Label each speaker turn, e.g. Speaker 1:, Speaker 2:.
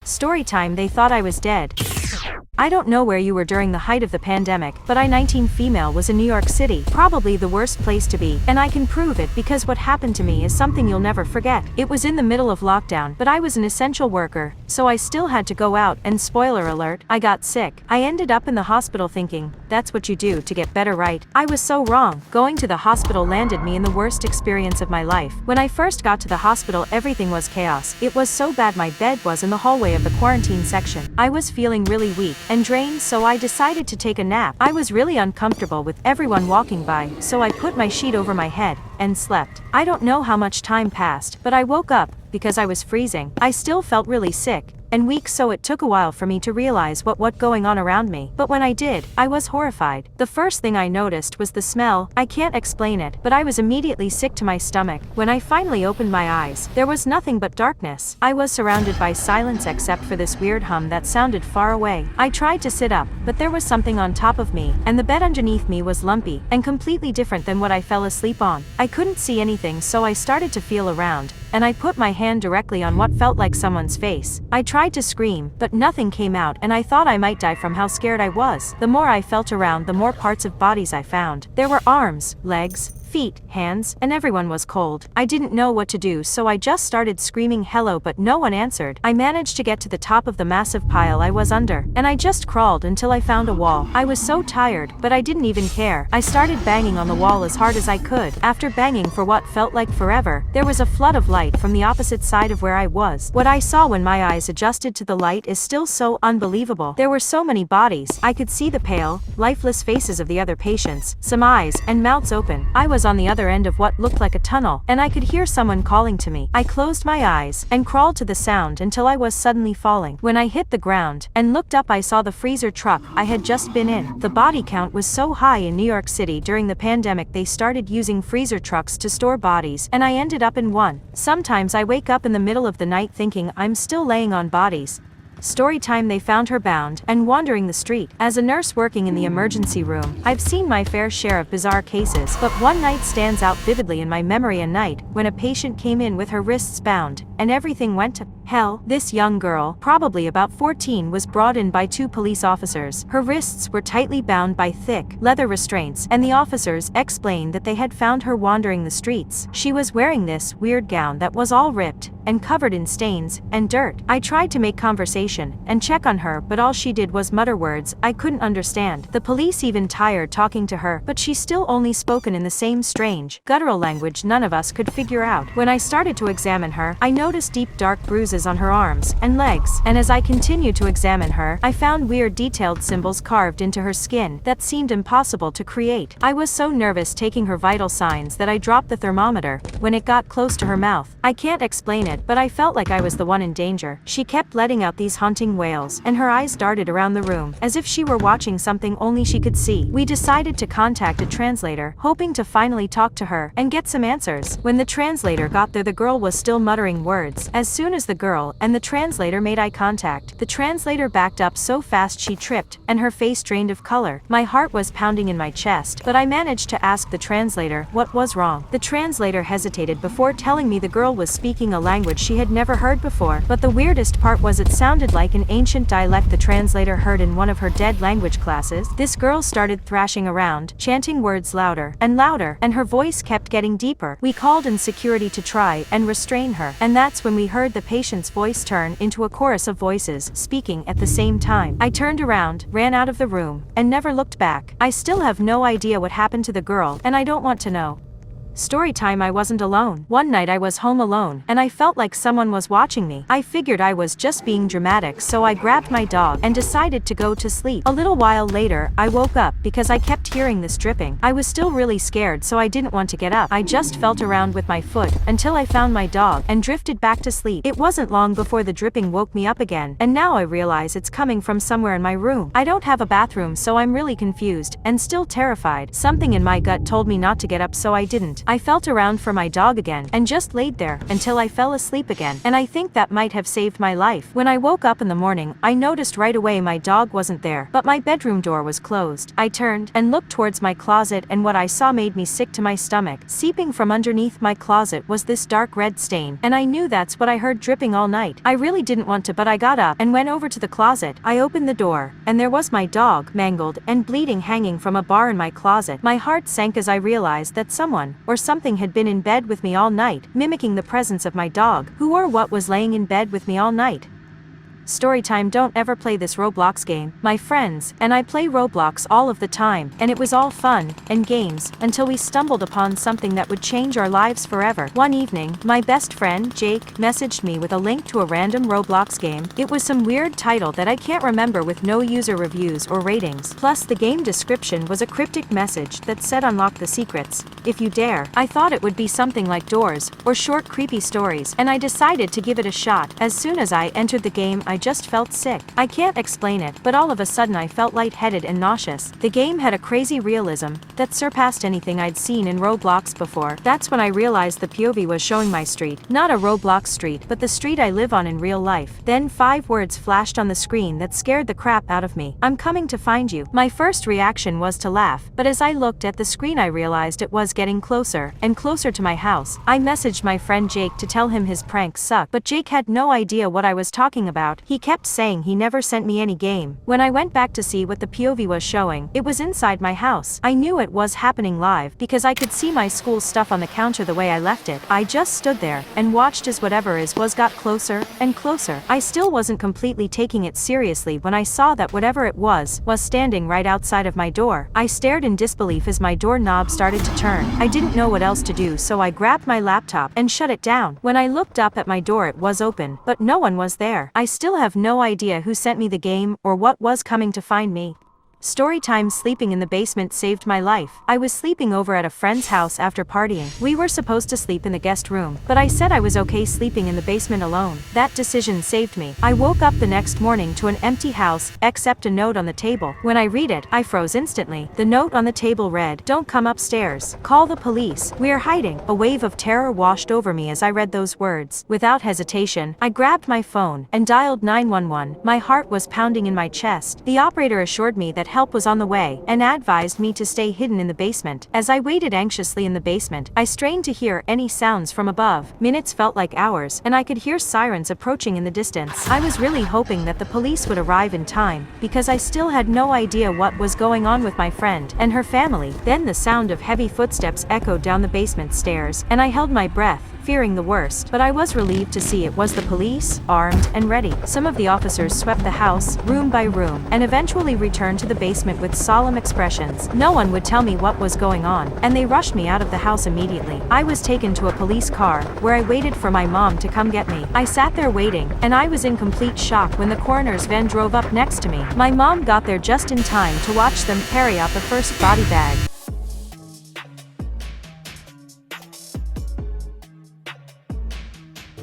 Speaker 1: Storytime, they thought I was dead. I don't know where you were during the height of the pandemic, but I 19 female was in New York City, probably the worst place to be, and I can prove it because what happened to me is something you'll never forget. It was in the middle of lockdown, but I was an essential worker, so I still had to go out, and spoiler alert, I got sick. I ended up in the hospital thinking, that's what you do to get better, right? I was so wrong. Going to the hospital landed me in the worst experience of my life. When I first got to the hospital, everything was chaos. It was so bad my bed was in the hallway of the quarantine section. I was feeling really weak and drained, so I decided to take a nap. I was really uncomfortable with everyone walking by, so I put my sheet over my head and slept. I don't know how much time passed, but I woke up because I was freezing. I still felt really sick and weak, so it took a while for me to realize what going on around me. But when I did, I was horrified. The first thing I noticed was the smell. I can't explain it, but I was immediately sick to my stomach. When I finally opened my eyes, there was nothing but darkness. I was surrounded by silence except for this weird hum that sounded far away. I tried to sit up, but there was something on top of me, and the bed underneath me was lumpy and completely different than what I fell asleep on. I couldn't see anything, so I started to feel around, and I put my hand directly on what felt like someone's face. I tried to scream, but nothing came out, and I thought I might die from how scared I was. The more I felt around, the more parts of bodies I found. There were arms, legs, feet, hands, and everyone was cold. I didn't know what to do, so I just started screaming hello, but no one answered. I managed to get to the top of the massive pile I was under, and I just crawled until I found a wall. I was so tired, but I didn't even care. I started banging on the wall as hard as I could. After banging for what felt like forever, there was a flood of light from the opposite side of where I was. What I saw when my eyes adjusted to the light is still so unbelievable. There were so many bodies. I could see the pale, lifeless faces of the other patients, some eyes and mouths open. I was on the other end of what looked like a tunnel, and I could hear someone calling to me. I closed my eyes and crawled to the sound until I was suddenly falling. When I hit the ground and looked up, I saw the freezer truck I had just been in. The body count was so high in New York City during the pandemic, they started using freezer trucks to store bodies, and I ended up in one. Sometimes I wake up in the middle of the night thinking I'm still laying on bodies. Storytime, they found her bound and wandering the street. As a nurse working in the emergency room, I've seen my fair share of bizarre cases, but one night stands out vividly in my memory, a night when a patient came in with her wrists bound, and everything went to hell. This young girl, probably about 14, was brought in by two police officers. Her wrists were tightly bound by thick, leather restraints, and the officers explained that they had found her wandering the streets. She was wearing this weird gown that was all ripped and covered in stains and dirt. I tried to make conversation and check on her, but all she did was mutter words I couldn't understand. The police even tired talking to her, but she still only spoken in the same strange, guttural language none of us could figure out. When I started to examine her, I noticed deep dark bruises on her arms and legs, and as I continued to examine her, I found weird detailed symbols carved into her skin that seemed impossible to create. I was so nervous taking her vital signs that I dropped the thermometer when it got close to her mouth. I can't explain it, but I felt like I was the one in danger. She kept letting out these haunting wails, and her eyes darted around the room as if she were watching something only she could see. We decided to contact a translator, hoping to finally talk to her and get some answers. When the translator got there, the girl was still muttering words. As soon as the girl and the translator made eye contact, the translator backed up so fast she tripped, and her face drained of color. My heart was pounding in my chest, but I managed to ask the translator what was wrong. The translator hesitated before telling me the girl was speaking a language she had never heard before, but the weirdest part was it sounded like an ancient dialect the translator heard in one of her dead language classes. This girl started thrashing around, chanting words louder and louder, and her voice kept getting deeper. We called in security to try and restrain her, and that's when we heard the patient's voice turn into a chorus of voices speaking at the same time. I turned around, ran out of the room, and never looked back. I still have no idea what happened to the girl, and I don't want to know. Storytime, I wasn't alone. One night I was home alone, and I felt like someone was watching me. I figured I was just being dramatic, so I grabbed my dog and decided to go to sleep. A little while later, I woke up because I kept hearing this dripping. I was still really scared, so I didn't want to get up. I just felt around with my foot until I found my dog and drifted back to sleep. It wasn't long before the dripping woke me up again, and now I realize it's coming from somewhere in my room. I don't have a bathroom, so I'm really confused and still terrified. Something in my gut told me not to get up, so I didn't. I felt around for my dog again, and just laid there, until I fell asleep again, and I think that might have saved my life. When I woke up in the morning, I noticed right away my dog wasn't there, but my bedroom door was closed. I turned, and looked towards my closet, and what I saw made me sick to my stomach. Seeping from underneath my closet was this dark red stain, and I knew that's what I heard dripping all night. I really didn't want to, but I got up, and went over to the closet. I opened the door, and there was my dog, mangled, and bleeding, hanging from a bar in my closet. My heart sank as I realized that someone, or something, had been in bed with me all night, mimicking the presence of my dog. Who or what was laying in bed with me all night? Storytime: don't ever play this Roblox game. My friends and I play Roblox all of the time, and it was all fun and games until we stumbled upon something that would change our lives forever. One evening, my best friend, Jake, messaged me with a link to a random Roblox game. It was some weird title that I can't remember, with no user reviews or ratings. Plus, the game description was a cryptic message that said unlock the secrets if you dare. I thought it would be something like Doors or short creepy stories, and I decided to give it a shot. As soon as I entered the game, I just felt sick. I can't explain it, but all of a sudden I felt lightheaded and nauseous. The game had a crazy realism that surpassed anything I'd seen in Roblox before. That's when I realized the POV was showing my street. Not a Roblox street, but the street I live on in real life. Then 5 words flashed on the screen that scared the crap out of me. I'm coming to find you. My first reaction was to laugh, but as I looked at the screen I realized it was getting closer and closer to my house. I messaged my friend Jake to tell him his pranks sucked, but Jake had no idea what I was talking about. He kept saying he never sent me any game. When I went back to see what the POV was showing, it was inside my house. I knew it was happening live because I could see my school stuff on the counter the way I left it. I just stood there and watched as whatever it was got closer and closer. I still wasn't completely taking it seriously when I saw that whatever it was standing right outside of my door. I stared in disbelief as my doorknob started to turn. I didn't know what else to do, so I grabbed my laptop and shut it down. When I looked up at my door, it was open, but no one was there. I still have no idea who sent me the game or what was coming to find me. Storytime: sleeping in the basement saved my life. I was sleeping over at a friend's house after partying. We were supposed to sleep in the guest room, but I said I was okay sleeping in the basement alone. That decision saved me. I woke up the next morning to an empty house, except a note on the table. When I read it, I froze instantly. The note on the table read, "Don't come upstairs. Call the police. We're hiding." A wave of terror washed over me as I read those words. Without hesitation, I grabbed my phone and dialed 911. My heart was pounding in my chest. The operator assured me that help was on the way and advised me to stay hidden in the basement. As I waited anxiously in the basement, I strained to hear any sounds from above. Minutes felt like hours, and I could hear sirens approaching in the distance. I was really hoping that the police would arrive in time, because I still had no idea what was going on with my friend and her family. Then the sound of heavy footsteps echoed down the basement stairs, and I held my breath, fearing the worst, but I was relieved to see it was the police, armed and ready. Some of the officers swept the house, room by room, and eventually returned to the basement with solemn expressions. No one would tell me what was going on, and they rushed me out of the house immediately. I was taken to a police car, where I waited for my mom to come get me. I sat there waiting, and I was in complete shock when the coroner's van drove up next to me. My mom got there just in time to watch them carry out the first body bag.